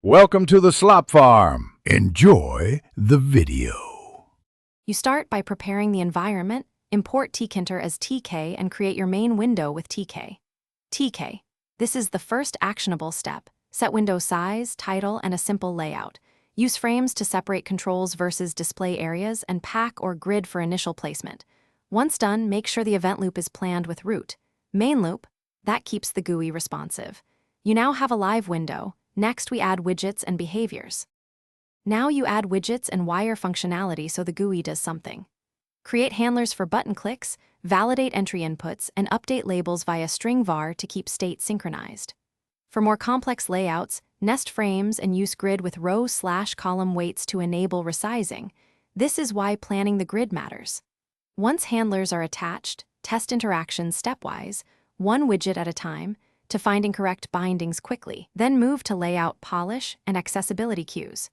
Welcome to the Slop Farm. Enjoy the video. You start by preparing the environment, import Tkinter as TK, and create your main window with TK. TK. This is the first actionable step. Set window size, title, and a simple layout. Use frames to separate controls versus display areas, and pack or grid for initial placement. Once done, make sure the event loop is planned with root. Main loop, that keeps the GUI responsive. You now have a live window. Next, we add widgets and behaviors. Now you add widgets and wire functionality so the GUI does something. Create handlers for button clicks, validate entry inputs, and update labels via string var to keep state synchronized. For more complex layouts, nest frames and use grid with row/column weights to enable resizing. This is why planning the grid matters. Once handlers are attached, test interactions stepwise, one widget at a time, to find incorrect bindings quickly. Then move to layout polish and accessibility cues.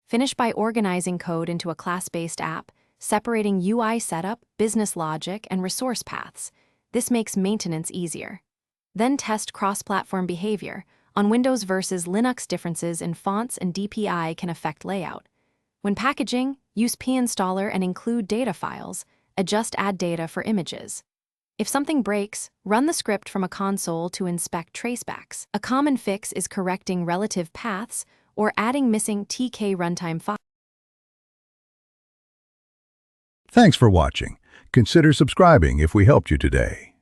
Finish by organizing code into a class-based app, separating UI setup, business logic, and resource paths. This makes maintenance easier. Then test cross-platform behavior. On Windows versus Linux, differences in fonts and DPI can affect layout. When packaging, use pinstaller and include data files. Adjust add data for images. If something breaks, run the script from a console to inspect tracebacks. A common fix is correcting relative paths or adding missing TK runtime files. Thanks for watching. Consider subscribing if we helped you today.